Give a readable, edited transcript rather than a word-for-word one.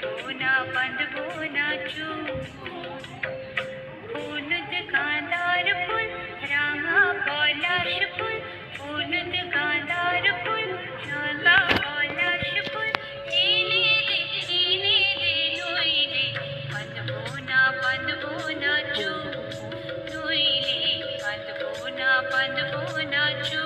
বাঁধবো না চুপ হলুদ গাঁদার ফুল রাঙা পলাশ ফুল হলুদ গাঁদার ফুল রাঙা পলাশ ফুল এনে দে নইলে বাঁধবো না চুপ নইলে বাঁধবো না চুপ